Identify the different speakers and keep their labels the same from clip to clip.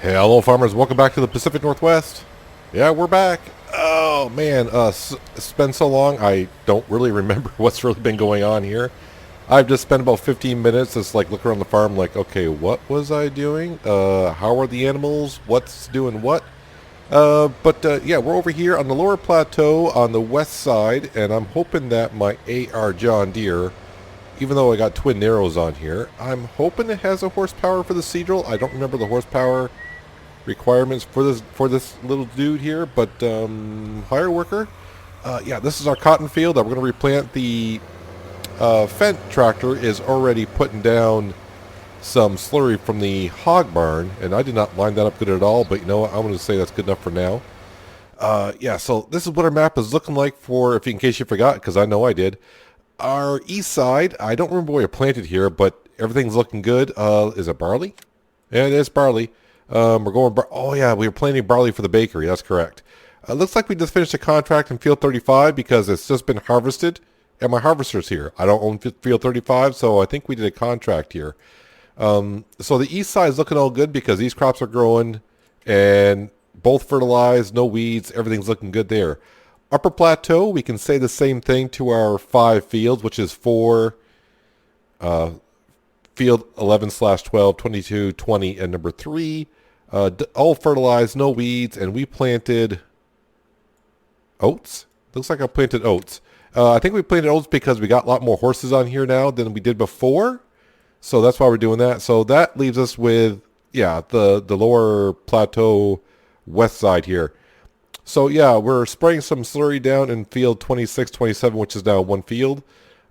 Speaker 1: Hello, farmers. Welcome back to the Pacific Northwest. Yeah, we're back. Oh man, it's been so long. I don't really remember what's really been going on here. I've just spent about 15 minutes just like looking around the farm, like, okay, what was I doing? How are the animals? What's doing what? But yeah, we're over here on the lower plateau on the west side, and I'm hoping that my AR John Deere, even though I got twin Narrows on here, I'm hoping it has a horsepower for the Seadrill. I don't remember the horsepower requirements for this little dude here, but hire worker. Yeah, this is our cotton field that we're going to replant. The Fendt tractor is already putting down some slurry from the hog barn, and I did not line that up good at all, but you know what, I'm going to say that's good enough for now. Yeah, so this is what our map is looking like for, in case you forgot, because I know I did. Our east side, I don't remember where we planted here, but everything's looking good. Is it barley? Yeah, it is barley. We're going, oh yeah, we were planting barley for the bakery, that's correct. Looks like we just finished a contract in field 35 because it's just been harvested, and my harvester's here. I don't own field 35, so I think we did a contract here. So the east side is looking all good because these crops are growing and both fertilized, no weeds, everything's looking good there. Upper plateau, we can say the same thing to our 5 fields, which is 4, field 11/12, 22, 20, and number 3. All fertilized, no weeds, and we planted oats. Looks like I planted oats. I think we planted oats because we got a lot more horses on here now than we did before. So that's why we're doing that. So that leaves us with, yeah, the lower plateau west side here. So yeah, we're spraying some slurry down in field 26, 27, which is now one field.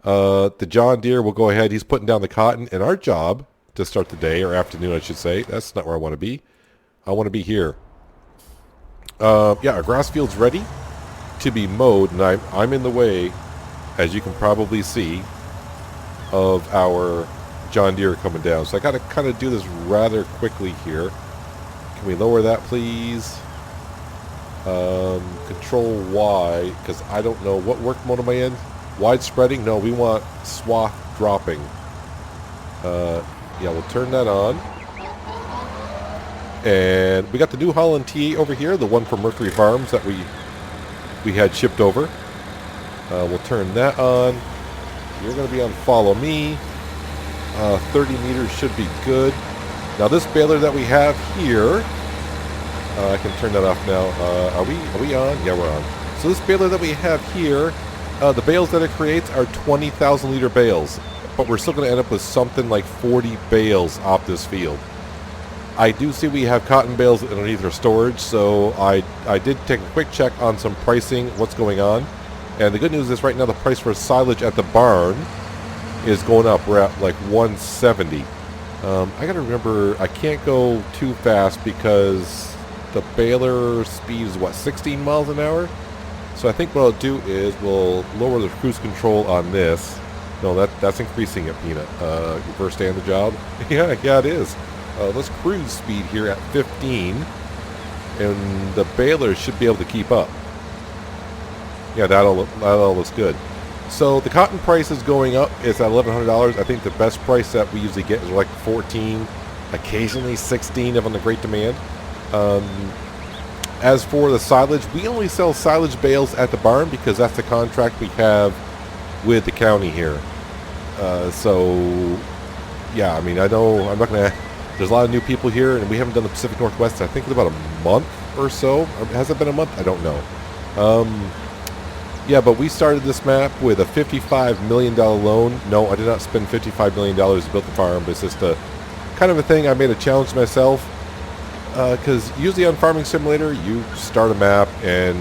Speaker 1: The John Deere will go ahead. He's putting down the cotton. And our job to start the day, or afternoon, I should say. That's not where I want to be. I want to be here. Yeah, our grass field's ready to be mowed. And I'm in the way, as you can probably see, of our John Deere coming down. So I got to kind of do this rather quickly here. Can we lower that, please? Control Y, because I don't know what work mode am I in. Wide spreading? No, we want swath dropping. Yeah, we'll turn that on. And we got the New Holland TA over here, the one from Mercury Farms that we had shipped over. We'll turn that on. You're going to be on follow me. 30 meters should be good. Now this baler that we have here, I can turn that off now. Are we on? Yeah, we're on. So this baler that we have here, the bales that it creates are 20,000 liter bales, but we're still going to end up with something like 40 bales off this field. I do see we have cotton bales underneath our storage, so I did take a quick check on some pricing, what's going on. And the good news is right now the price for silage at the barn is going up. We're at like 170. I gotta remember, I can't go too fast because the baler speed is what, 16 miles an hour? So I think what I'll do is we'll lower the cruise control on this. No, that's increasing it, Peanut. Your first day on the job? Yeah, it is. Let's cruise speed here at 15, and the baler should be able to keep up. Yeah, that all looks good. So the cotton price is going up. It's at $1,100. I think the best price that we usually get is like 14, occasionally 16 if on the great demand. As for the silage, we only sell silage bales at the barn because that's the contract we have with the county here. So yeah, I mean, I know I'm not gonna. There's a lot of new people here, and we haven't done the Pacific Northwest. I think it's about a month or so. Or has it been a month? I don't know. Yeah, but we started this map with a $55 million loan. No, I did not spend $55 million to build the farm, but it's just a kind of a thing. I made a challenge to myself because usually on Farming Simulator, you start a map and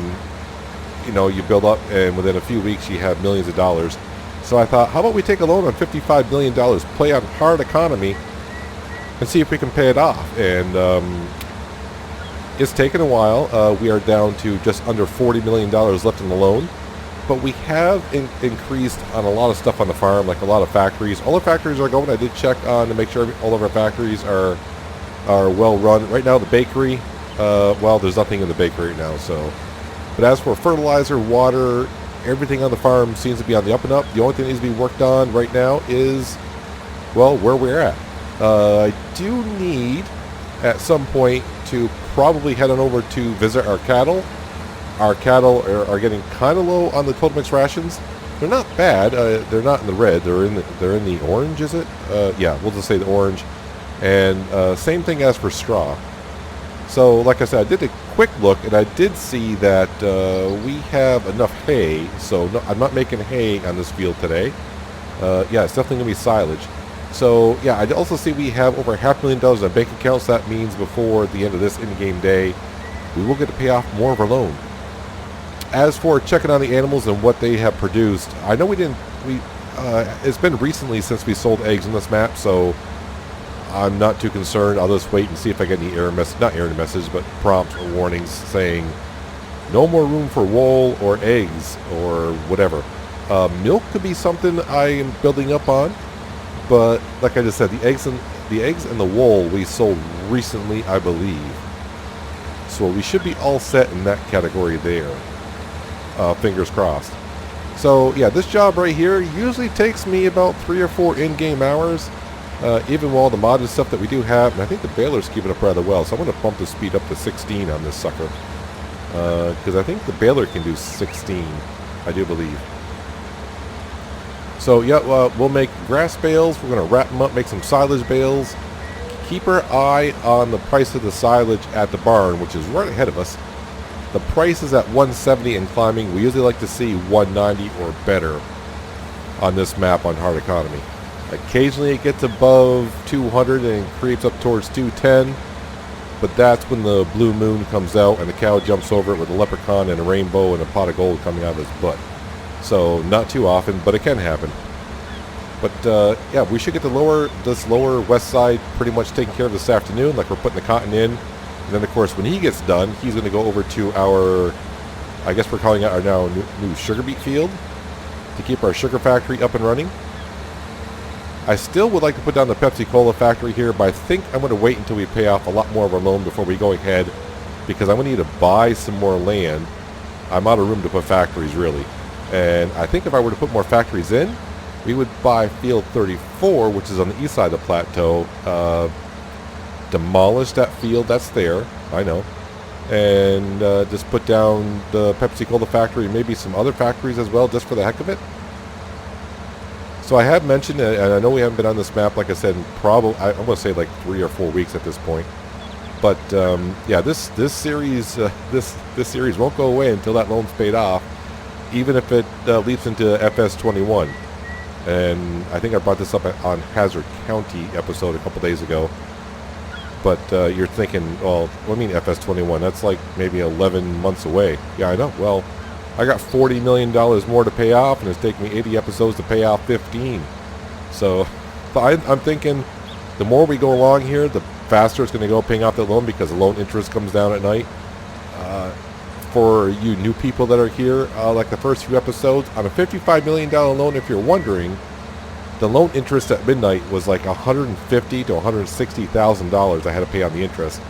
Speaker 1: you build up, and within a few weeks you have millions of dollars. So I thought, how about we take a loan on $55 million, play on hard economy, and see if we can pay it off. And it's taken a while. We are down to just under $40 million left in the loan. But we have increased on a lot of stuff on the farm, like a lot of factories. All the factories are going. I did check on to make sure all of our factories are well run. Right now, the bakery, well, there's nothing in the bakery right now. So, but as for fertilizer, water, everything on the farm seems to be on the up and up. The only thing that needs to be worked on right now is, well, where we're at. I do need at some point to probably head on over to visit our cattle. Our cattle are getting kind of low on the total mix rations. They're not bad. They're not in the red. They're in the orange. Is it? Yeah, we'll just say the orange. And same thing as for straw. So, like I said, I did a quick look, and I did see that we have enough hay. So I'm not making hay on this field today. Yeah, it's definitely going to be silage. So, yeah, I also see we have over $500,000 in bank accounts. That means before the end of this in-game day, we will get to pay off more of our loan. As for checking on the animals and what they have produced, I know it's been recently since we sold eggs on this map, so I'm not too concerned. I'll just wait and see if I get any not error messages, but prompts or warnings saying no more room for wool or eggs or whatever. Milk could be something I am building up on, but like I just said, the eggs and the wool we sold recently, I believe. So we should be all set in that category there. Fingers crossed. So yeah, this job right here usually takes me about 3 or 4 in-game hours. Even with all the modded stuff that we do have, and I think the baler's keeping up rather well, so I'm going to bump the speed up to 16 on this sucker. Because I think the baler can do 16, I do believe. So yeah, we'll make grass bales, we're going to wrap them up, make some silage bales. Keep our eye on the price of the silage at the barn, which is right ahead of us. The price is at 170 and climbing. We usually like to see 190 or better on this map on hard economy. Occasionally it gets above 200 and creeps up towards 210, but that's when the blue moon comes out and the cow jumps over it with a leprechaun and a rainbow and a pot of gold coming out of his butt. So not too often, but it can happen. But yeah, we should get this lower west side pretty much taken care of this afternoon, like we're putting the cotton in. And then of course when he gets done, he's going to go over to our, I guess we're calling it our now new sugar beet field to keep our sugar factory up and running. I still would like to put down the Pepsi Cola factory here, but I think I'm going to wait until we pay off a lot more of our loan before we go ahead, because I'm going to need to buy some more land. I'm out of room to put factories, really. And I think if I were to put more factories in, we would buy Field 34, which is on the east side of the plateau, demolish that field that's there, I know, and just put down the Pepsi Cola factory and maybe some other factories as well, just for the heck of it. So I have mentioned, and I know we haven't been on this map, like I said, in probably, I'm going to say like 3 or 4 weeks at this point. But yeah, this series won't go away until that loan's paid off, even if it leaps into FS21. And I think I brought this up on Hazard County episode a couple days ago. But you're thinking, well, what do you mean FS21? That's like maybe 11 months away. Yeah, I know. Well, I got $40 million more to pay off, and it's taken me 80 episodes to pay off 15. So I'm thinking the more we go along here, the faster it's going to go paying off that loan, because the loan interest comes down at night. For you new people that are here, like the first few episodes, on a $55 million loan, if you're wondering, the loan interest at midnight was like $150,000 to $160,000 I had to pay on the interest.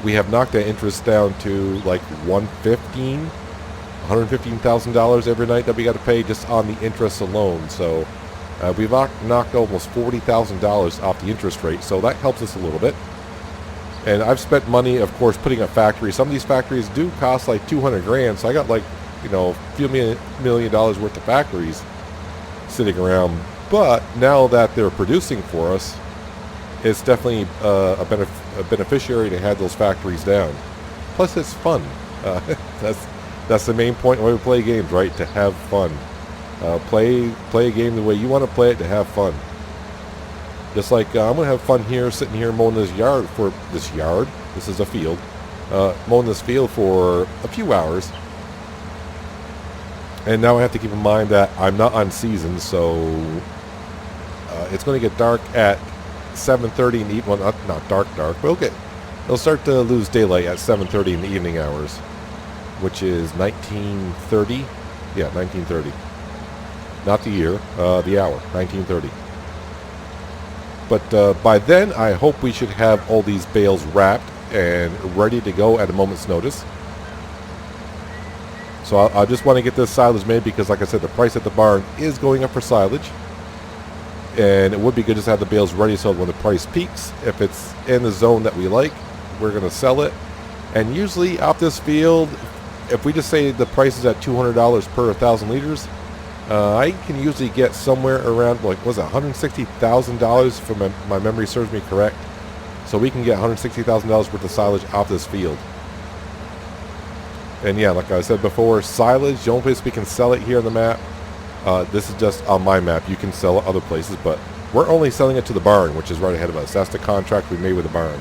Speaker 1: We have knocked that interest down to like $115,000 every night that we got to pay just on the interest alone. So we've knocked almost $40,000 off the interest rate, so that helps us a little bit. And I've spent money, of course, putting up factories. Some of these factories do cost like 200 grand, so I got like, you know, a few $1 million worth of factories sitting around. But now that they're producing for us, it's definitely a beneficiary to have those factories down. Plus, it's fun. That's the main point when we play games, right? To have fun. Play a game the way you want to play it, to have fun. Just like I'm going to have fun here, sitting here mowing this yard for this yard. This is a field. Mowing this field for a few hours. And now I have to keep in mind that I'm not on season, so it's going to get dark at 7:30 in the evening. Well, not dark, but okay. It'll start to lose daylight at 7:30 in the evening hours, which is 1930. Yeah, 1930. Not the year, the hour, 1930. But by then, I hope we should have all these bales wrapped and ready to go at a moment's notice. So I just want to get this silage made because, like I said, the price at the barn is going up for silage. And it would be good just to have the bales ready so when the price peaks, if it's in the zone that we like, we're going to sell it. And usually off this field, if we just say the price is at $200 per 1,000 liters, I can usually get somewhere around, like, was it $160,000 if my memory serves me correct? So we can get $160,000 worth of silage off this field. And yeah, like I said before, silage, the only place we can sell it here on the map, this is just on my map. You can sell it other places, but we're only selling it to the barn, which is right ahead of us. That's the contract we made with the barn.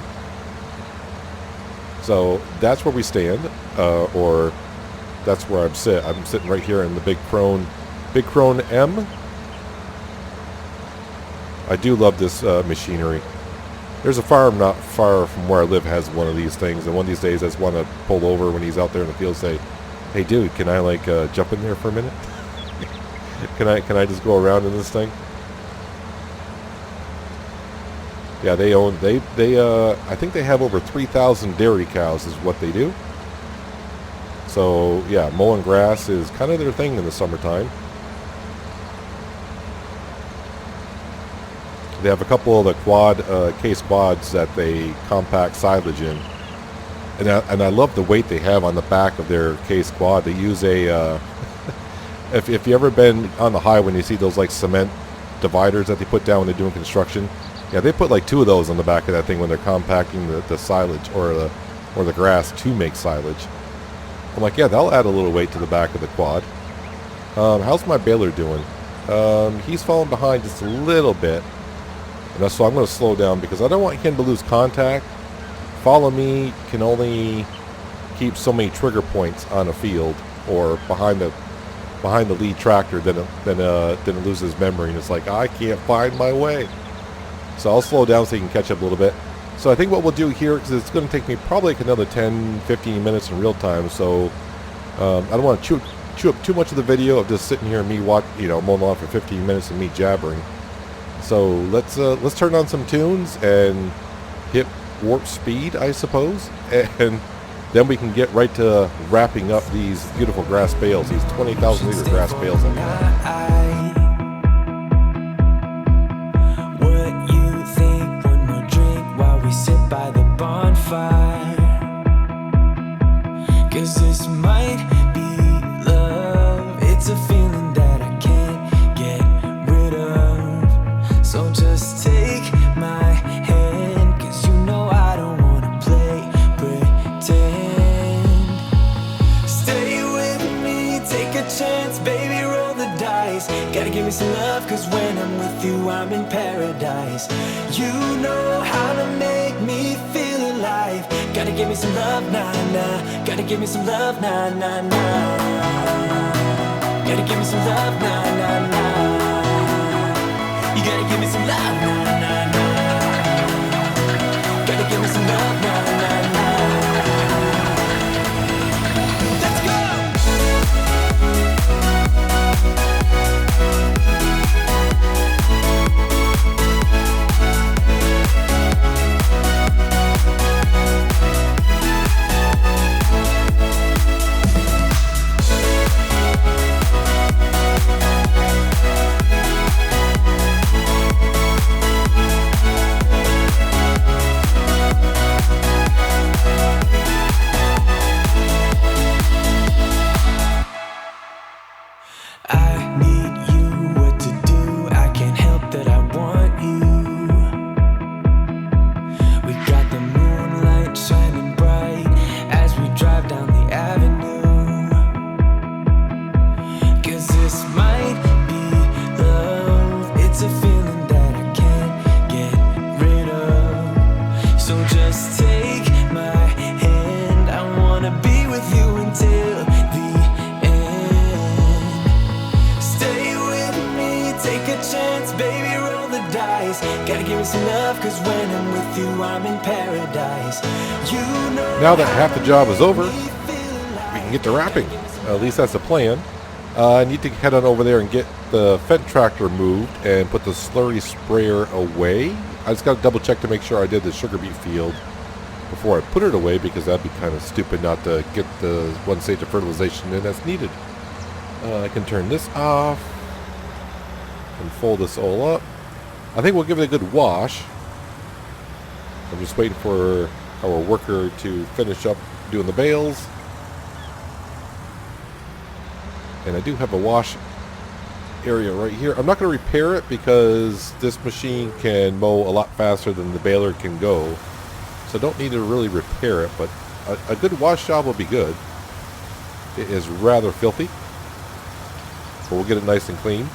Speaker 1: So that's where we stand, or that's where I'm sitting right here in the Big Crone M. I do love this machinery. There's a farm not far from where I live has one of these things, and one of these days I just want to pull over when he's out there in the field and say, hey dude, can I like jump in there for a minute? Can I just go around in this thing? Yeah, I think they have over 3,000 dairy cows is what they do. So yeah, mowing grass is kind of their thing in the summertime. They have a couple of the case quads that they compact silage in, and I love the weight they have on the back of their case quad. They use a if you ever been on the highway and you see those like cement dividers that they put down when they're doing construction, yeah, they put like 2 of those on the back of that thing when they're compacting the silage or the grass to make silage. I'm like, yeah, that'll add a little weight to the back of the quad. How's my baler doing? He's falling behind just a little bit. And so I'm going to slow down because I don't want him to lose contact. Follow me can only keep so many trigger points on a field or behind the lead tractor, then it loses memory and it's like, I can't find my way. So I'll slow down so he can catch up a little bit. So I think what we'll do here, because it's going to take me probably like another 10-15 minutes in real time, so I don't want to chew up too much of the video of just sitting here and me mowing on for 15 minutes and me jabbering. So let's turn on some tunes and hit warp speed, I suppose, and then we can get right to wrapping up these beautiful grass bales, these 20,000 liter grass bales.
Speaker 2: What you think? One more drink while we sit by the bonfire. 'Cause this might be love. It's a feeling that I can't get rid of. So just take my hand, 'cause you know I don't wanna play pretend. Stay with me, take a chance, baby, roll the dice. Gotta give me some love, 'cause when I'm with you, I'm in paradise. You know how to make me feel alive. Gotta give me some love, nah, nah. Gotta give me some love, nah, nah, nah. Gotta give me some love, nah, nah, nah. You gotta give me some love, nah, nah, nah. Gotta give me some love, nah, nah, nah. Let's go!
Speaker 1: Now that half the job is over, we can get to wrapping. At least that's the plan. I need to head on over there and get the Fendt tractor moved and put the slurry sprayer away. I just got to double check to make sure I did the sugar beet field before I put it away, because that'd be kind of stupid not to get the one stage of fertilization in that's needed. I can turn this off and fold this all up. I think we'll give it a good wash. I'm just waiting for our worker to finish up doing the bales. And I do have a wash area right here. I'm not going to repair it because this machine can mow a lot faster than the baler can go. So I don't need to really repair it, but a good wash job will be good. It is rather filthy, but we'll get it nice and clean.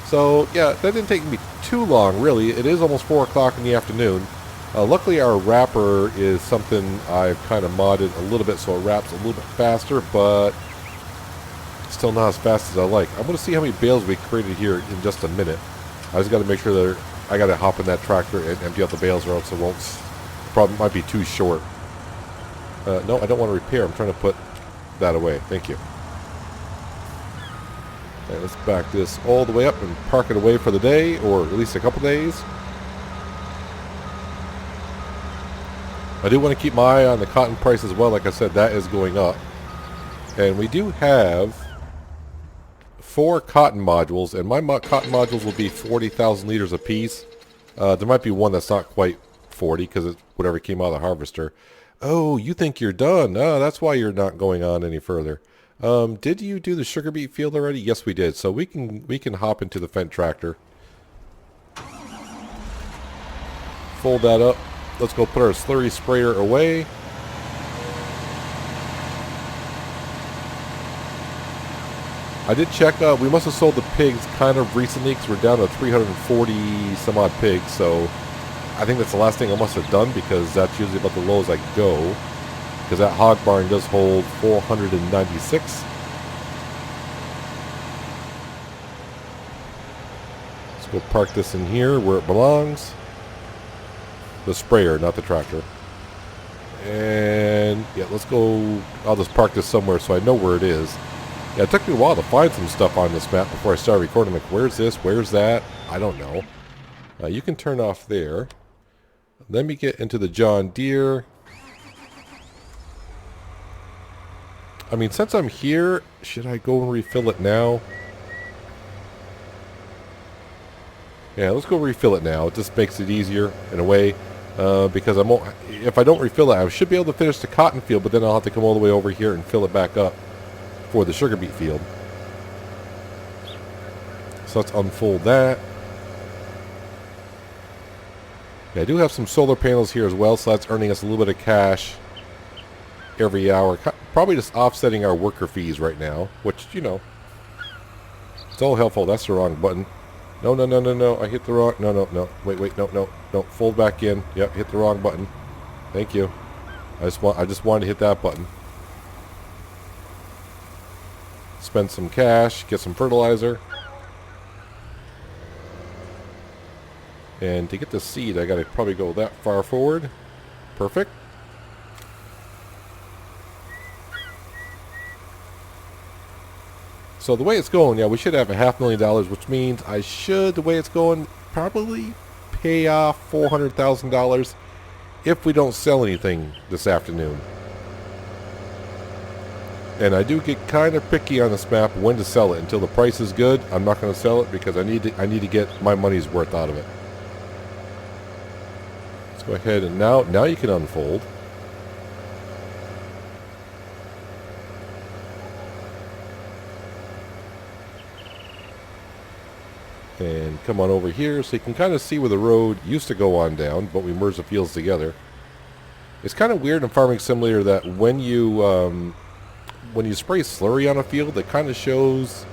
Speaker 1: So yeah, that didn't take me too long, really. It is almost 4 o'clock in the afternoon. Luckily our wrapper is something I've kind of modded a little bit so it wraps a little bit faster, but still not as fast as I like. I'm going to see how many bales we created here in just a minute. I just got to make sure that I got to hop in that tractor and empty out the bales, or else it won't. Probably might be too short. No, I don't want to repair. I'm trying to put that away. Thank you. Okay, let's back this all the way up and park it away for the day, or at least a couple days. I do want to keep my eye on the cotton price as well. Like I said, that is going up. And we do have 4 cotton modules, and my cotton modules will be 40,000 liters a piece. There might be one that's not quite 40 because it's whatever came out of the harvester. Oh, you think you're done? Oh, that's why you're not going on any further. Did you do the sugar beet field already? Yes, we did. So we can hop into the Fendt tractor. Fold that up. Let's go put our slurry sprayer away. I did check. We must have sold the pigs kind of recently because we're down to 340 some odd pigs. So I think that's the last thing I must have done, because that's usually about the low as I go. Because that hog barn does hold 496. Let's go park this in here where it belongs. The sprayer, not the tractor. And yeah, let's go. I'll just park this somewhere so I know where it is. Yeah, it took me a while to find some stuff on this map before I started recording. Like, where's this? Where's that? I don't know. You can turn off there. Let me get into the John Deere. I mean, since I'm here, should I go and refill it now? Yeah, let's go refill it now. It just makes it easier in a way. Because if I don't refill it, I should be able to finish the cotton field, but then I'll have to come all the way over here and fill it back up for the sugar beet field. So let's unfold that. Yeah, I do have some solar panels here as well, so that's earning us a little bit of cash every hour. Probably just offsetting our worker fees right now, which, you know, it's all helpful. That's the wrong button. No, no, no, no, no. I hit the wrong... No, no, no. Wait, wait. No, no, no. Fold back in. Yep, hit the wrong button. Thank you. I just wanted to hit that button. Spend some cash. Get some fertilizer. And to get the seed, I got to probably go that far forward. Perfect. So the way it's going, yeah, we should have $500,000, which means I should, the way it's going, probably pay off $400,000 if we don't sell anything this afternoon. And I do get kind of picky on this map when to sell it. Until the price is good, I'm not going to sell it because I need to get my money's worth out of it. Let's go ahead and now you can unfold. And come on over here so you can kind of see where the road used to go on down, but we merged the fields together. It's kind of weird in Farming Simulator that when you spray slurry on a field, it kind of shows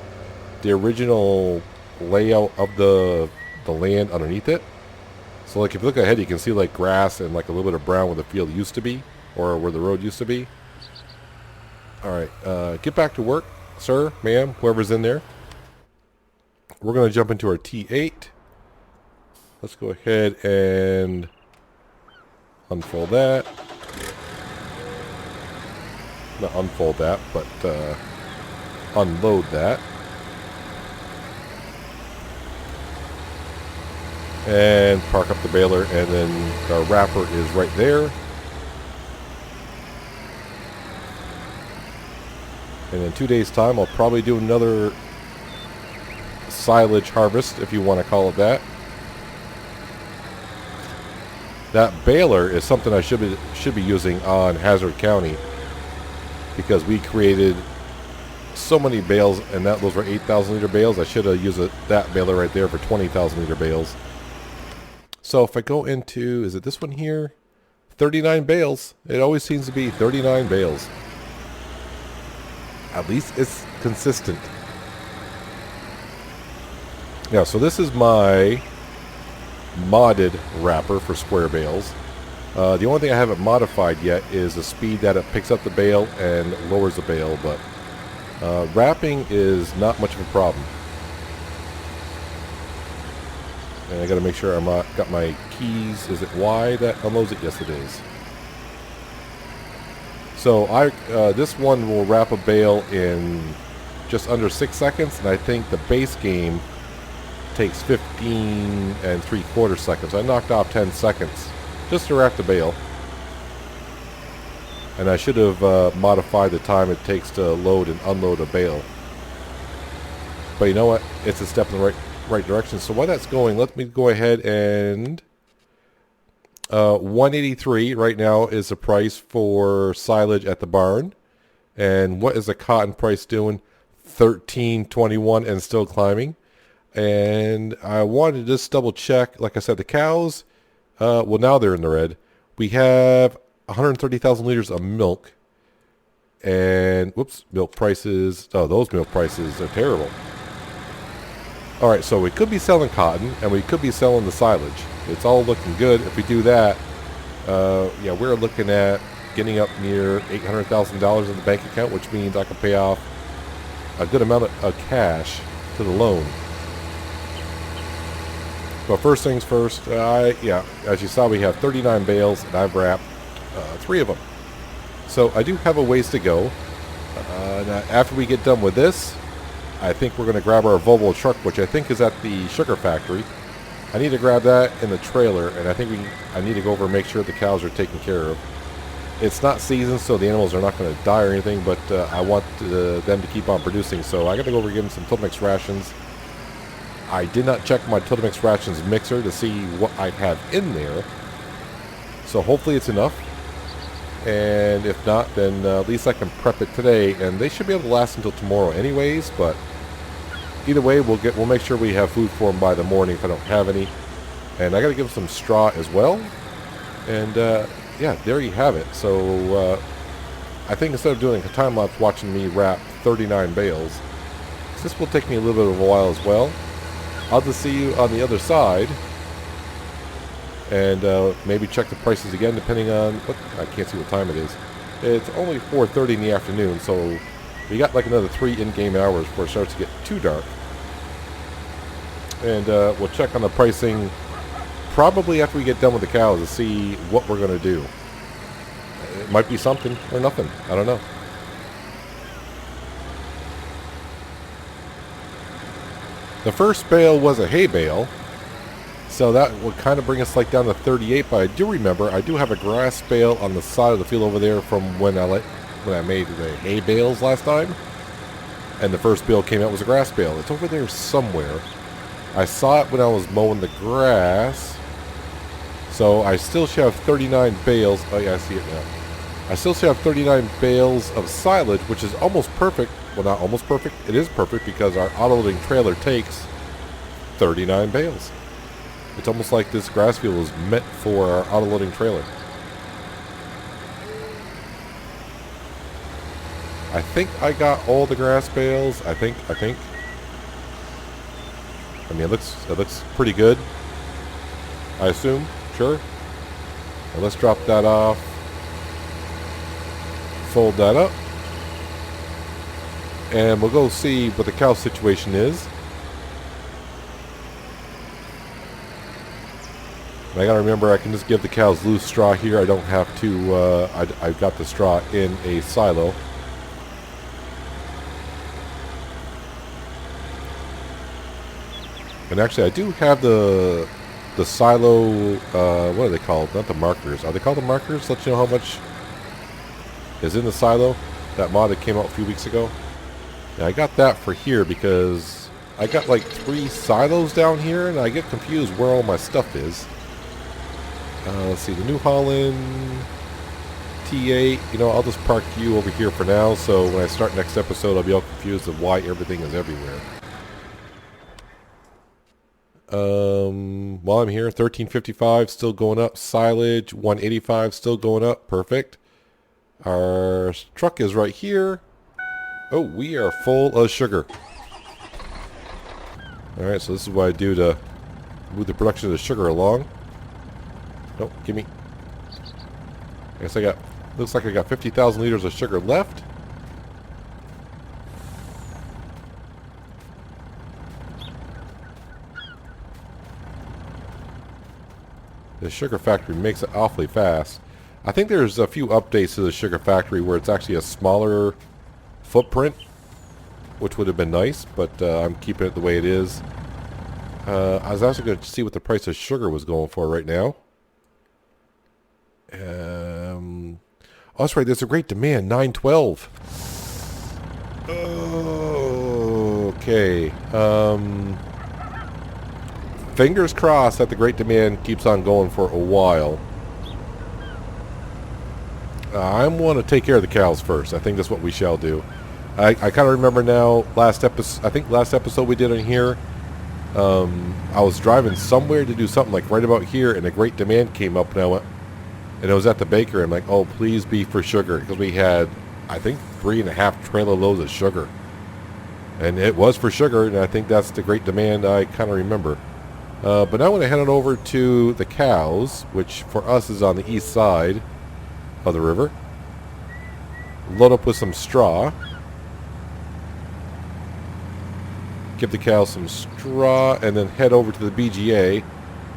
Speaker 1: the original layout of the land underneath it. So like if you look ahead, you can see like grass and like a little bit of brown where the field used to be, or where the road used to be. Alright, get back to work, sir, ma'am, whoever's in there. We're going to jump into our T8. Let's go ahead and unfold that. Not unfold that, but unload that. And park up the baler, and then our wrapper is right there. And in 2 days' time, I'll probably do another silage harvest, if you want to call it that. That baler is something I should be using on Hazard County, because we created so many bales, and those were 8,000 liter bales. I should have used that baler right there for 20,000 liter bales. So if I go into, is it this one here? 39 bales. It always seems to be 39 bales. At least it's consistent. Yeah, so this is my modded wrapper for square bales. The only thing I haven't modified yet is the speed that it picks up the bale and lowers the bale, but wrapping is not much of a problem. And I got to make sure I'm got my keys. Is it Y that unloads it? Yes, it is. So this one will wrap a bale in just under 6 seconds, and I think the base game takes 15 3/4 seconds. I knocked off 10 seconds just to wrap the bale. And I should have modified the time it takes to load and unload a bale. But you know what? It's a step in the right direction. So while that's going, let me go ahead and 183 right now is the price for silage at the barn. And what is the cotton price doing? 13.21 and still climbing. And I wanted to just double check. Like I said, the cows, well, now they're in the red. We have 130,000 liters of milk. And, whoops, milk prices. Oh, those milk prices are terrible. All right, so we could be selling cotton, and we could be selling the silage. It's all looking good. If we do that, yeah, we're looking at getting up near $800,000 in the bank account, which means I can pay off a good amount of cash to the loan. But first things first, yeah, as you saw, we have 39 bales, and I've wrapped 3 of them. So I do have a ways to go. Now after we get done with this, I think we're going to grab our Volvo truck, which I think is at the sugar factory. I need to grab that in the trailer, and I think I need to go over and make sure the cows are taken care of. It's not season, so the animals are not going to die or anything, but I want them to keep on producing, so I got to go over and give them some Total-Mix rations. I did not check my Total-Mix rations mixer to see what I have in there, so hopefully it's enough. And if not, then at least I can prep it today, and they should be able to last until tomorrow anyways. But either way, we'll make sure we have food for them by the morning if I don't have any. And I got to give them some straw as well. And yeah, there you have it. So I think instead of doing a time lapse watching me wrap 39 bales, this will take me a little bit of a while as well. I'll just see you on the other side. And maybe check the prices again depending on what, I can't see what time it is. It's only 4:30 in the afternoon, so we got like another 3 in-game hours before it starts to get too dark. And we'll check on the pricing probably after we get done with the cows to see what we're going to do. It might be something or nothing. I don't know. The first bale was a hay bale. So that would kind of bring us like down to 38, but I do remember I do have a grass bale on the side of the field over there from when I made the hay bales last time. And the first bale came out was a grass bale. It's over there somewhere. I saw it when I was mowing the grass. So I still should have 39 bales. Oh yeah, I see it now. I still should have 39 bales of silage, which is almost perfect. Well, not almost perfect. It is perfect because our auto-loading trailer takes 39 bales. It's almost like this grass field was meant for our auto-loading trailer. I think I got all the grass bales. I think. I mean, it looks pretty good. I assume. Sure. Well, let's drop that off. Fold that up. And we'll go see what the cow situation is. And I gotta remember I can just give the cows loose straw here. I don't have to, I've got the straw in a silo. And actually I do have the silo, what are they called? Not the markers. Are they called the markers? Let you know how much is in the silo. That mod that came out a few weeks ago. Yeah, I got that for here because I got like 3 silos down here and I get confused where all my stuff is. Let's see, the New Holland T8. You know, I'll just park you over here for now, so when I start next episode, I'll be all confused of why everything is everywhere. While I'm here, 1355 still going up. Silage 185 still going up. Perfect. Our truck is right here. Oh, we are full of sugar. Alright, so this is what I do to move the production of the sugar along. Nope, give me. I guess I got, looks like I got 50,000 liters of sugar left. The sugar factory makes it awfully fast. I think there's a few updates to the sugar factory where it's actually a smaller footprint, which would have been nice, but I'm keeping it the way it is. I was also going to see what the price of sugar was going for right now. Oh, that's right. There's a great demand. 912. Oh, okay. Fingers crossed that the great demand keeps on going for a while. I want to take care of the cows first. I think that's what we shall do. I kind of remember now. Last episode we did on here. I was driving somewhere to do something like right about here, and a great demand came up, and I went. And it was at the bakery. I'm like, oh, please be for sugar. Because we had, I think, 3.5 trailer loads of sugar. And it was for sugar, and I think that's the great demand I kind of remember. But now I'm going to head on over to the cows, which for us is on the east side of the river. Load up with some straw. Give the cows some straw, and then head over to the BGA.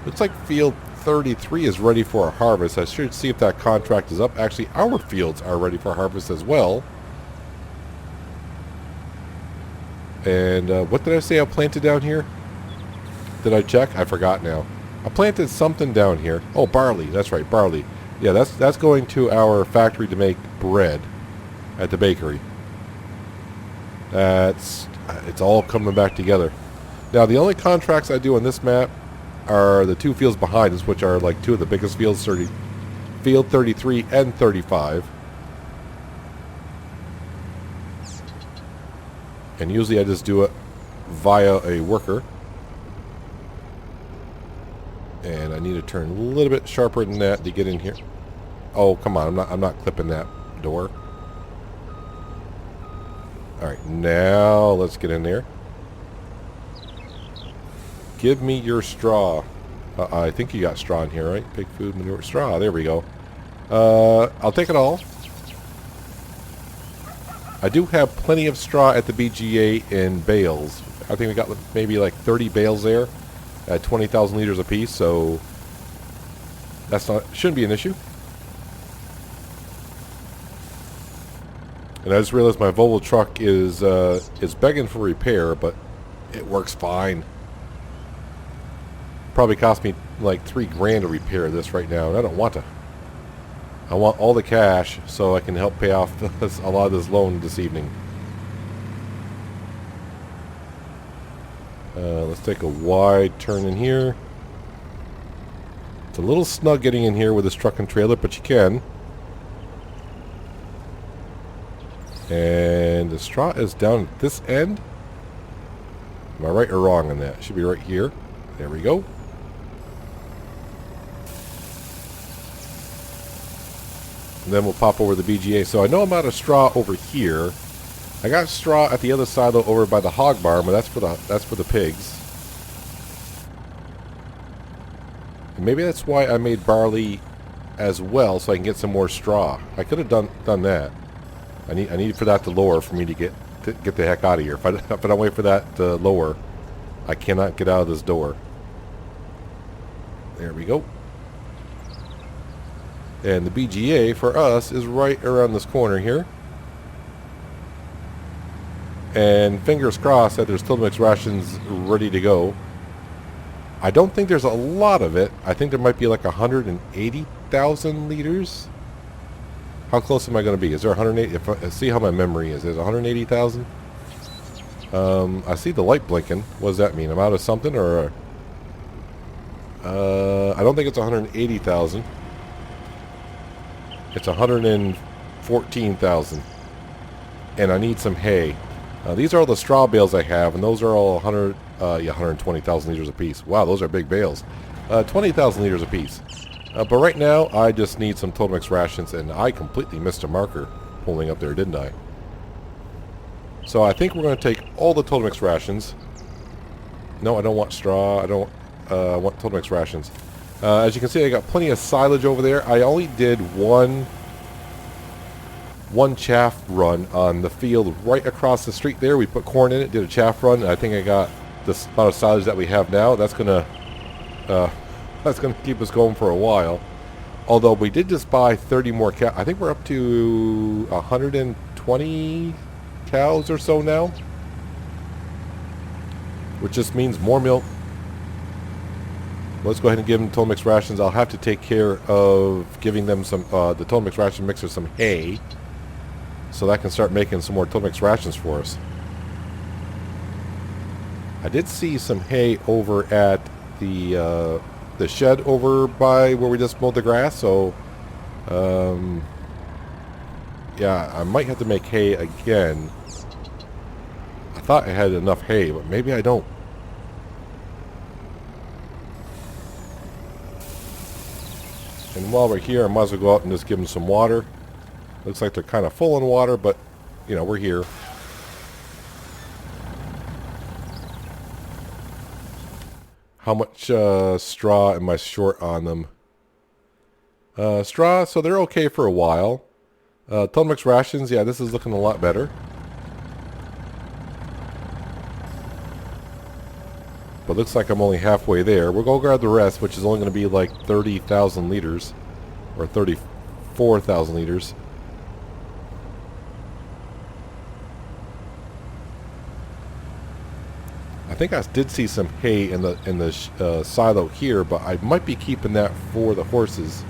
Speaker 1: Looks like field 33 is ready for a harvest. I should see if that contract is up. Actually, our fields are ready for harvest as well. And what did I say I planted down here? Did I check? I forgot now. I planted something down here. Oh, barley. That's right, barley. Yeah, that's going to our factory to make bread at the bakery. It's all coming back together. Now, the only contracts I do on this map are the two fields behind us, which are like two of the biggest fields, field 33 and 35. And usually I just do it via a worker. And I need to turn a little bit sharper than that to get in here. Oh, come on, I'm not clipping that door. Alright, now let's get in there. Give me your straw. I think you got straw in here, right? Pig food, manure, straw. There we go. I'll take it all. I do have plenty of straw at the BGA in bales. I think we got maybe like 30 bales there at 20,000 liters apiece, so shouldn't be an issue. And I just realized my Volvo truck is begging for repair, but it works fine. Probably cost me like $3,000 to repair this right now, and I don't want to. I want all the cash so I can help pay off a lot of this loan this evening. Let's take a wide turn in here. It's a little snug getting in here with this truck and trailer, but you can. And the straw is down at this end. Am I right or wrong on that? It should be right here. There we go. And then we'll pop over the BGA. So I know I'm out of straw over here. I got straw at the other side over by the hog barn, but that's for the pigs. And maybe that's why I made barley as well, so I can get some more straw. I could have done that. I need for that to lower for me to get the heck out of here. If I don't wait for that to lower, I cannot get out of this door. There we go. And the BGA for us is right around this corner here. And fingers crossed that there's still mixed rations ready to go. I don't think there's a lot of it. I think there might be like 180,000 liters. How close am I going to be? Is there 180? See how my memory is. Is it 180,000? I see the light blinking. What does that mean? I'm out of something, or I don't think it's 180,000. It's 114,000. And I need some hay. These are all the straw bales I have, and those are all 120,000 liters apiece. Wow, those are big bales. 20,000 liters apiece. But right now, I just need some Total Mix rations, and I completely missed a marker pulling up there, didn't I? So I think we're going to take all the Total Mix rations. No, I don't want straw. I don't want Total Mix rations. As you can see, I got plenty of silage over there. I only did one chaff run on the field right across the street there. We put corn in it, did a chaff run, and I think I got this amount of silage that we have now. That's gonna keep us going for a while. Although we did just buy 30 more cows. I think we're up to 120 cows or so now, which just means more milk. Let's go ahead and give them Total Mix rations. I'll have to take care of giving them some the Total Mix ration mixer some hay, so that can start making some more Total Mix rations for us. I did see some hay over at the shed over by where we just mowed the grass, so yeah, I might have to make hay again. I thought I had enough hay, but maybe I don't. And while we're here, I might as well go out and just give them some water. Looks like they're kind of full in water, but, you know, we're here. How much straw am I short on them? Straw, so they're okay for a while. Total Mix rations, yeah, this is looking a lot better. But looks like I'm only halfway there. We'll go grab the rest, which is only going to be like 30,000 liters. Or 34,000 liters. I think I did see some hay in the silo here, but I might be keeping that for the horses.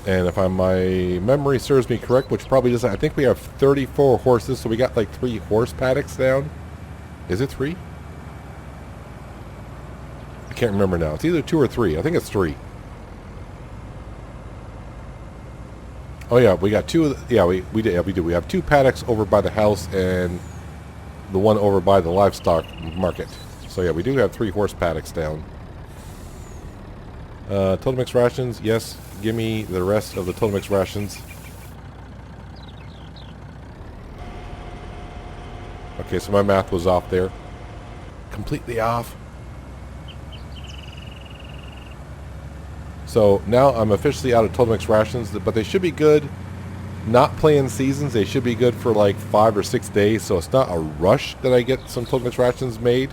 Speaker 1: And if my memory serves me correct, which probably doesn't, I think we have 34 horses, so we got like 3 horse paddocks down. Is it 3? I can't remember now. It's either 2 or 3. I think it's 3. Oh yeah, we got 2. Yeah, we do. Yeah, we do. We have 2 paddocks over by the house and the one over by the livestock market. So yeah, we do have 3 horse paddocks down. Total Mix rations. Yes, give me the rest of the Total Mix rations. Okay, so my math was off there. Completely off. So now I'm officially out of Total Mix rations, but they should be good. Not playing seasons, they should be good for like 5 or 6 days, so it's not a rush that I get some Total Mix rations made.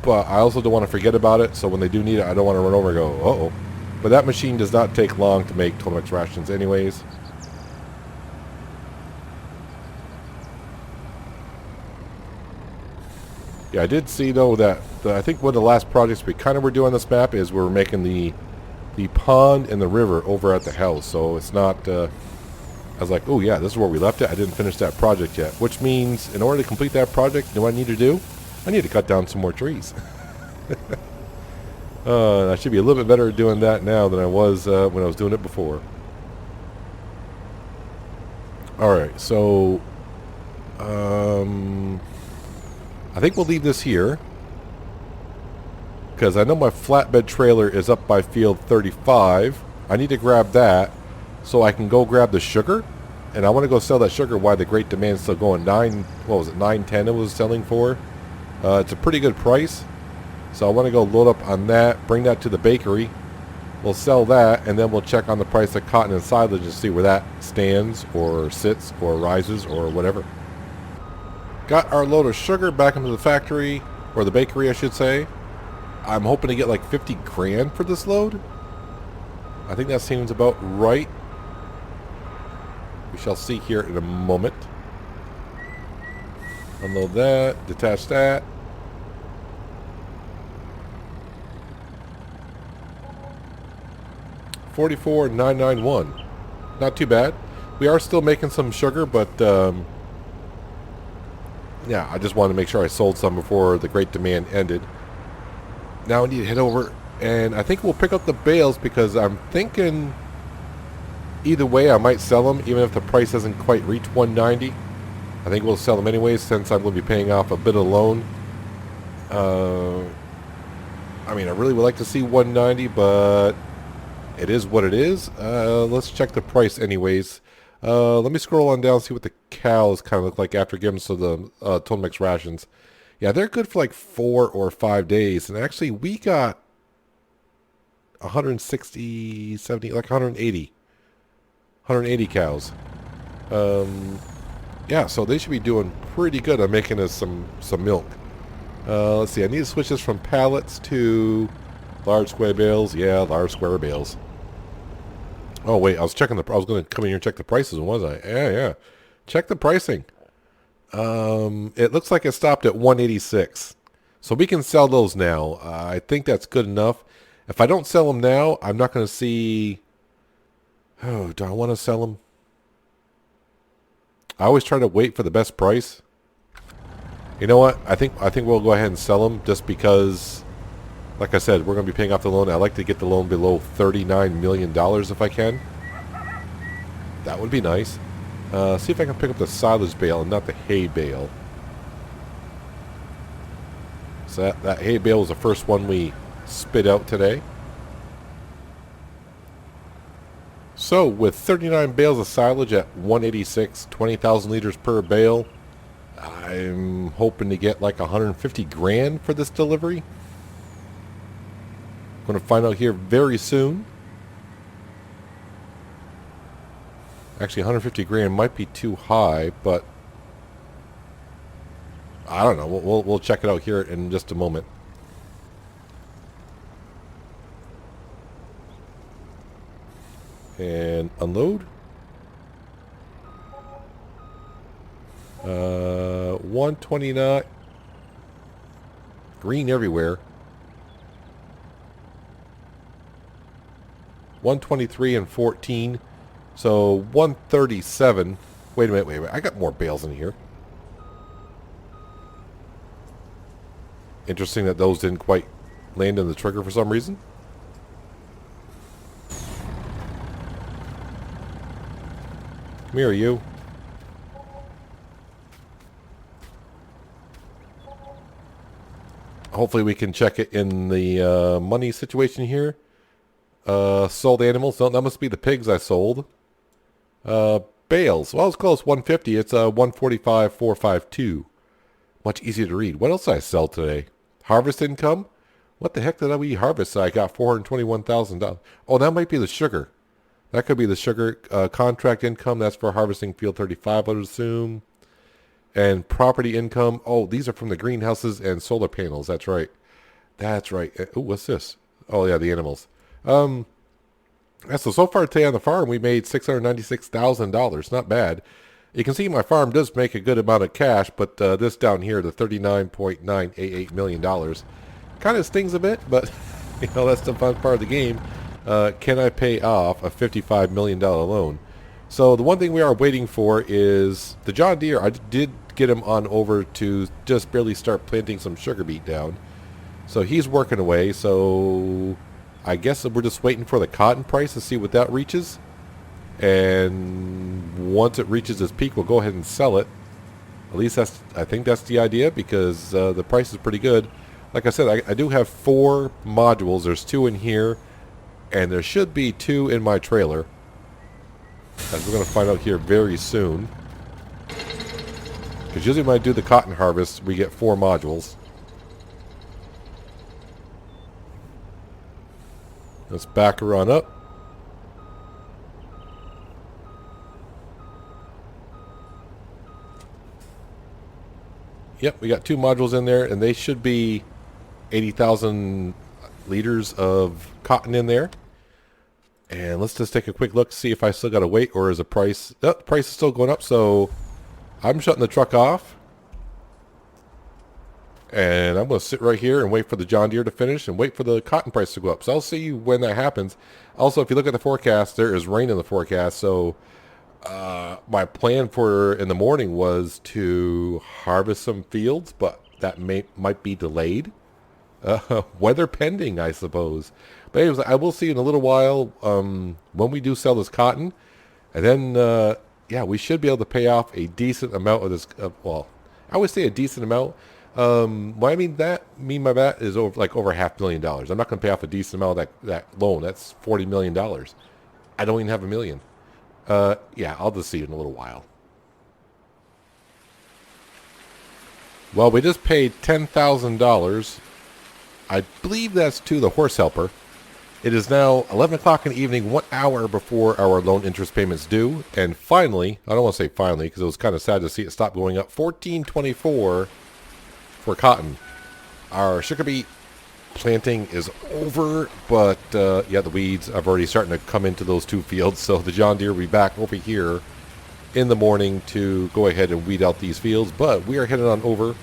Speaker 1: But I also don't want to forget about it, so when they do need it, I don't want to run over and go, uh-oh. But that machine does not take long to make Total Mix rations anyways. Yeah, I did see though that I think one of the last projects we kind of were doing on this map is we're making the pond and the river over at the house. So it's not, I was like, oh yeah, this is where we left it. I didn't finish that project yet, which means in order to complete that project, you know what I need to do? I need to cut down some more trees. I should be a little bit better at doing that now than I was when I was doing it before. Alright, so I think we'll leave this here, because I know my flatbed trailer is up by field 35. I need to grab that so I can go grab the sugar, and I want to go sell that sugar while the great demand's still going. $9.10 it was selling for. It's a pretty good price, so I want to go load up on that, bring that to the bakery. We'll sell that, and then we'll check on the price of cotton and silage and see where that stands or sits or rises or whatever. Got our load of sugar back into the factory, or the bakery I should say. I'm hoping to get like 50 grand for this load. I think that seems about right. We shall see here in a moment. Unload that, detach that. $44,991. Not too bad. We are still making some sugar, but yeah, I just wanted to make sure I sold some before the great demand ended. Now I need to head over, and I think we'll pick up the bales because I'm thinking either way I might sell them, even if the price doesn't quite reach 190. I think we'll sell them anyways since I'm going to be paying off a bit of loan. I mean, I really would like to see 190, but it is what it is. Let's check the price anyways. Let me scroll on down and see what the cows kind of look like after giving some of the Total Mix rations. Yeah, they're good for like 4 or 5 days. And actually, we got 160, 70, like 180. 180 cows. Yeah, so they should be doing pretty good on making us some milk. Let's see, I need to switch this from pallets to large square bales. Yeah, large square bales. Oh, wait, I was going to come in here and check the prices, wasn't I? Yeah. Check the pricing. It looks like it stopped at 186. So we can sell those now. I think that's good enough. If I don't sell them now, I'm not going to see... Oh, do I want to sell them? I always try to wait for the best price. You know what? I think we'll go ahead and sell them just because, like I said, we're going to be paying off the loan. I like to get the loan below $39 million if I can. That would be nice. See if I can pick up the silage bale and not the hay bale. So that hay bale was the first one we spit out today. So with 39 bales of silage at 186, 20,000 liters per bale, I'm hoping to get like 150 grand for this delivery. Going to find out here very soon. Actually, 150 grand might be too high, but I don't know. We'll check it out here in just a moment. And unload. 129. Green everywhere. 123 and 14. So 137. Wait a minute. I got more bales in here. Interesting that those didn't quite land in the trigger for some reason. Come here, you. Hopefully we can check it in the money situation here. Sold animals. No, that must be the pigs I sold. Bales. Well, it's close. 150. It's 145,452. Much easier to read. What else did I sell today? Harvest income? What the heck did we harvest? I got $421,000. Oh, that might be the sugar. That could be the sugar contract income. That's for harvesting field 35, I would assume. And property income. Oh, these are from the greenhouses and solar panels. That's right. That's right. Oh, what's this? Oh, yeah, the animals. So far today on the farm, we made $696,000. Not bad. You can see my farm does make a good amount of cash, but this down here, the $39.988 million, kind of stings a bit, but that's the fun part of the game. Can I pay off a $55 million loan? So the one thing we are waiting for is the John Deere. I did get him on over to just barely start planting some sugar beet down. So he's working away. So I guess we're just waiting for the cotton price to see what that reaches. And once it reaches its peak, we'll go ahead and sell it. At least I think that's the idea, because the price is pretty good. Like I said, I do have 4 modules. There's 2 in here, and there should be 2 in my trailer, as we're going to find out here very soon. Because usually when I do the cotton harvest, we get 4 modules. Let's back her on up. Yep, we got 2 modules in there, and they should be 80,000 liters of cotton in there. And let's just take a quick look to see if I still got to wait, or is the price... Oh, the price is still going up, so I'm shutting the truck off. And I'm going to sit right here and wait for the John Deere to finish and wait for the cotton price to go up. So I'll see you when that happens. Also, if you look at the forecast, there is rain in the forecast, so... my plan for in the morning was to harvest some fields, but that might be delayed. Weather pending, I suppose. But anyways, I will see in a little while when we do sell this cotton. And then, yeah, we should be able to pay off a decent amount of this. Well, I would say a decent amount. What I mean by that is over $500,000. I'm not going to pay off a decent amount of that loan. That's $40 million. I don't even have $1 million. Yeah, I'll just see it in a little while. Well, we just paid $10,000. I believe that's to the horse helper. It is now 11 o'clock in the evening, 1 hour before our loan interest payments due. And finally, I don't want to say finally because it was kind of sad to see it stop going up, $14.24 for cotton. Our sugar beet planting is over, but yeah, the weeds are already starting to come into those two fields. So the John Deere will be back over here in the morning to go ahead and weed out these fields. But we are headed on over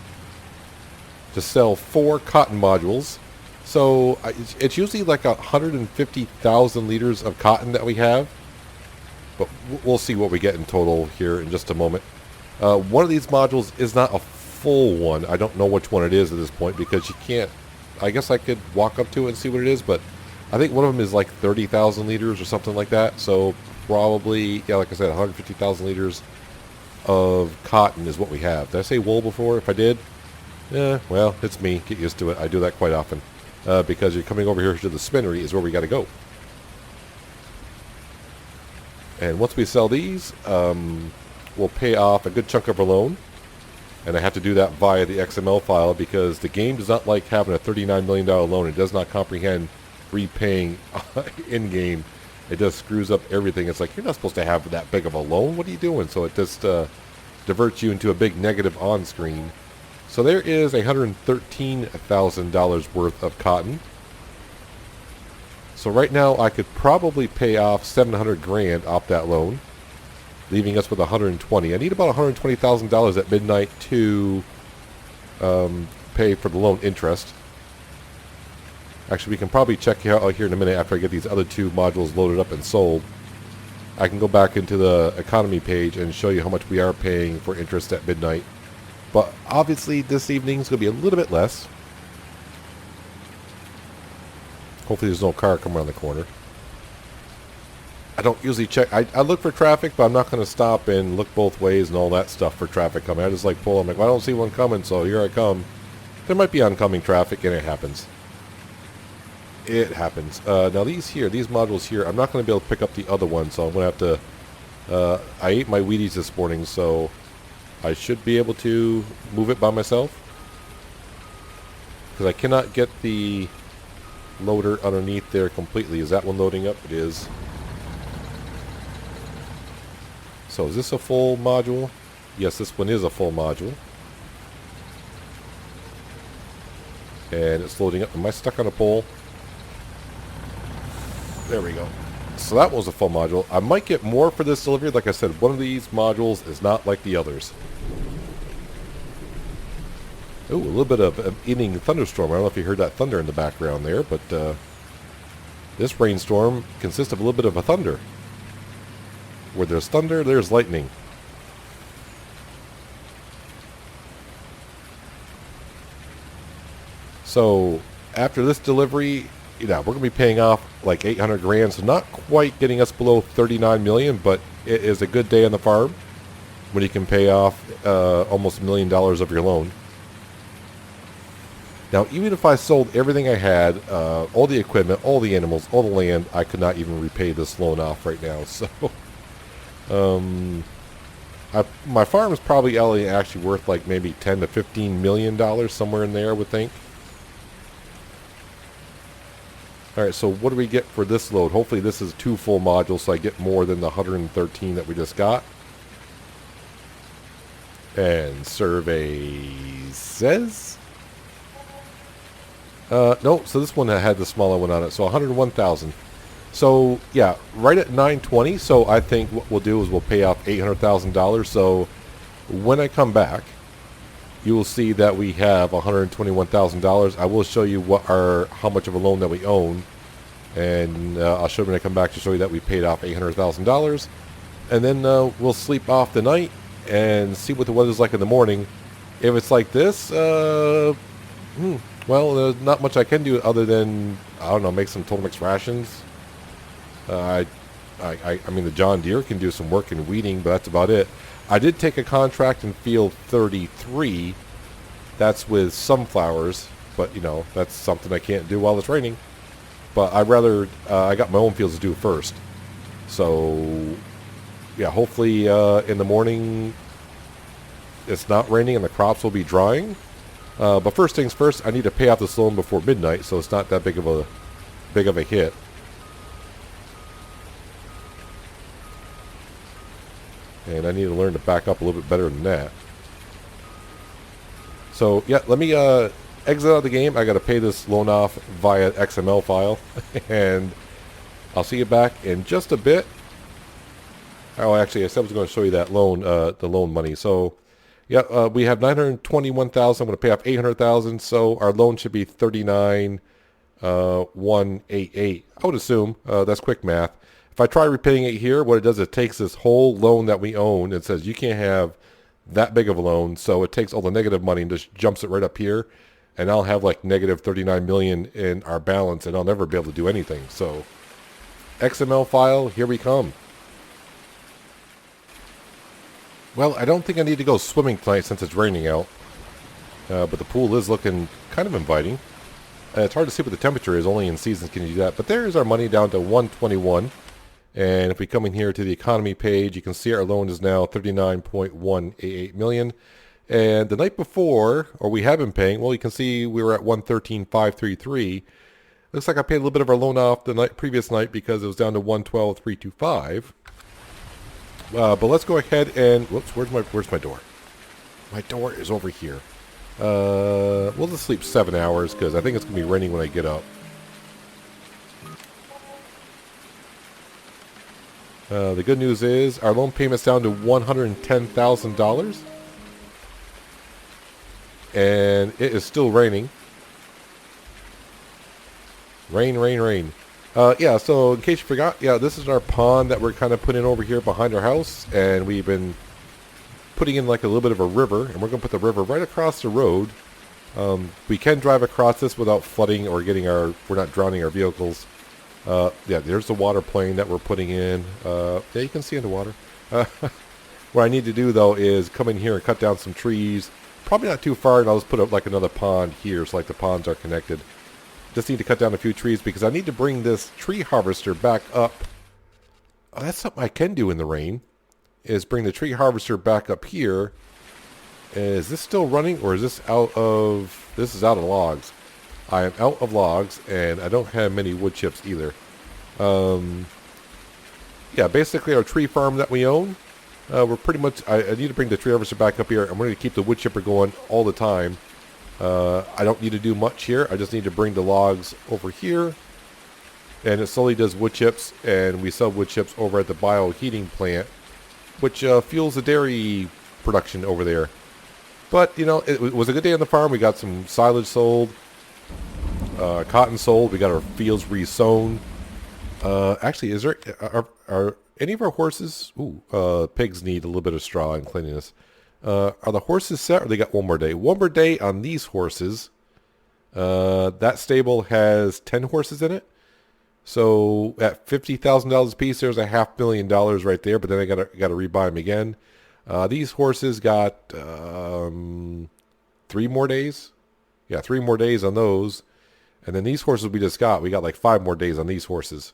Speaker 1: to sell 4 cotton modules. So it's usually like 150,000 liters of cotton that we have. But we'll see what we get in total here in just a moment. One of these modules is not a full one. I don't know which one it is at this point because you can't. I guess I could walk up to it and see what it is, but I think one of them is like 30,000 liters or something like that. So probably, yeah, like I said, 150,000 liters of cotton is what we have. Did I say wool before? If I did, yeah, well, it's me. Get used to it. I do that quite often. Because you're coming over here to the spinnery is where we got to go. And once we sell these, we'll pay off a good chunk of our loan. And I have to do that via the XML file because the game does not like having a $39 million loan. It does not comprehend repaying in-game. It just screws up everything. It's like, you're not supposed to have that big of a loan. What are you doing? So it just diverts you into a big negative on-screen. So there is $113,000 worth of cotton. So right now I could probably pay off $700,000 off that loan, leaving us with $120,000. I need about $120,000 at midnight to pay for the loan interest. Actually, we can probably check out here in a minute after I get these other 2 modules loaded up and sold. I can go back into the economy page and show you how much we are paying for interest at midnight. But obviously this evening is going to be a little bit less. Hopefully there's no car coming around the corner. I don't usually check. I look for traffic, but I'm not going to stop and look both ways and all that stuff for traffic coming. I just like pull. I'm like, well, I don't see one coming, so here I come. There might be oncoming traffic, and it happens. It happens. Now these modules here, I'm not going to be able to pick up the other one, so I'm going to have to... I ate my Wheaties this morning, so I should be able to move it by myself. Because I cannot get the loader underneath there completely. Is that one loading up? It is. So is this a full module? Yes, this one is a full module. And it's loading up. Am I stuck on a pole? There we go. So that was a full module. I might get more for this delivery. Like I said, one of these modules is not like the others. Oh, a little bit of an evening thunderstorm. I don't know if you heard that thunder in the background there, but this rainstorm consists of a little bit of a thunder. Where there's thunder, there's lightning. So after this delivery, you know, we're going to be paying off like $800,000, so not quite getting us below $39 million, but it is a good day on the farm when you can pay off almost $1 million of your loan. Now, even if I sold everything I had, all the equipment, all the animals, all the land, I could not even repay this loan off right now. So, my farm is probably actually worth like maybe $10 to $15 million, somewhere in there, I would think. All right, so what do we get for this load? Hopefully this is 2 full modules, so I get more than the 113 that we just got. And survey says... no, so this one had the smaller one on it, so 101,000. So, yeah, right at 920, so I think what we'll do is we'll pay off $800,000. So, when I come back, you will see that we have $121,000. I will show you how much of a loan that we own, and I'll show you when I come back to show you that we paid off $800,000. And then we'll sleep off the night and see what the weather's like in the morning. If it's like this, we'll Well, there's not much I can do other than, I don't know, make some Total Mix rations. I mean, the John Deere can do some work in weeding, but that's about it. I did take a contract in field 33. That's with sunflowers, but, you know, that's something I can't do while it's raining. But I'd rather, I got my own fields to do first. So, yeah, hopefully in the morning it's not raining and the crops will be drying. But first things first, I need to pay off this loan before midnight, so it's not that big of a hit. And I need to learn to back up a little bit better than that. So, yeah, let me exit out of the game. I got to pay this loan off via XML file. And I'll see you back in just a bit. Oh, actually, I said I was going to show you that loan, the loan money. So, yeah, we have $921,000. I'm going to pay off $800,000. So our loan should be $39,188. I would assume that's quick math. If I try repaying it here, what it does is it takes this whole loan that we own and says you can't have that big of a loan. So it takes all the negative money and just jumps it right up here. And I'll have like negative $39 million in our balance, and I'll never be able to do anything. So XML file, here we come. Well, I don't think I need to go swimming tonight since it's raining out. But the pool is looking kind of inviting. It's hard to see what the temperature is. Only in seasons can you do that. But there's our money down to 121. And if we come in here to the economy page, you can see our loan is now $39.188 million. And the night before, or we have been paying, well, you can see we were at 113,533. Looks like I paid a little bit of our loan off the previous night because it was down to 112,325. But let's go ahead and, whoops, where's my door? My door is over here. We'll just sleep 7 hours because I think it's going to be raining when I get up. The good news is our loan payment's down to $110,000. And it is still raining. Rain, rain, rain. Yeah, so in case you forgot, yeah, this is our pond that we're kind of putting over here behind our house. And we've been putting in like a little bit of a river. And we're going to put the river right across the road. We can drive across this without flooding or we're not drowning our vehicles. Yeah, there's the water plane that we're putting in. Yeah, you can see in the water. What I need to do, though, is come in here and cut down some trees. Probably not too far, and I'll just put up like another pond here so like the ponds are connected. Just need to cut down a few trees because I need to bring this tree harvester back up. Oh, that's something I can do in the rain, is bring the tree harvester back up here. Is this still running, or is this out of... This is out of logs. I am out of logs, and I don't have many wood chips either. Yeah, basically our tree farm that we own, we're pretty much... I need to bring the tree harvester back up here. I'm going to keep the wood chipper going all the time. I don't need to do much here. I just need to bring the logs over here. And it slowly does wood chips, and we sell wood chips over at the bioheating plant, which fuels the dairy production over there. But, you know, it was a good day on the farm. We got some silage sold, cotton sold. We got our fields re-sown. Actually, is there... Are any of our horses... Ooh, pigs need a little bit of straw and cleanliness. Are the horses set, or they got one more day? One more day on these horses. That stable has 10 horses in it. So at $50,000 a piece, there's $500,000 right there. But then I got to rebuy them again. These horses got 3 more days. Yeah, 3 more days on those. And then these horses we got like 5 more days on these horses.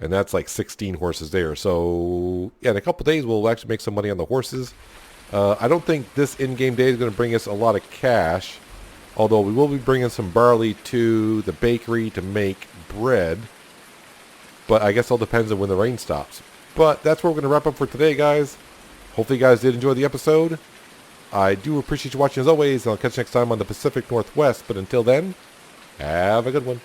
Speaker 1: And that's like 16 horses there. So yeah, in a couple days we'll actually make some money on the horses. I don't think this in-game day is going to bring us a lot of cash. Although we will be bringing some barley to the bakery to make bread. But I guess it all depends on when the rain stops. But that's where we're going to wrap up for today, guys. Hopefully you guys did enjoy the episode. I do appreciate you watching as always. And I'll catch you next time on the Pacific Northwest. But until then, have a good one.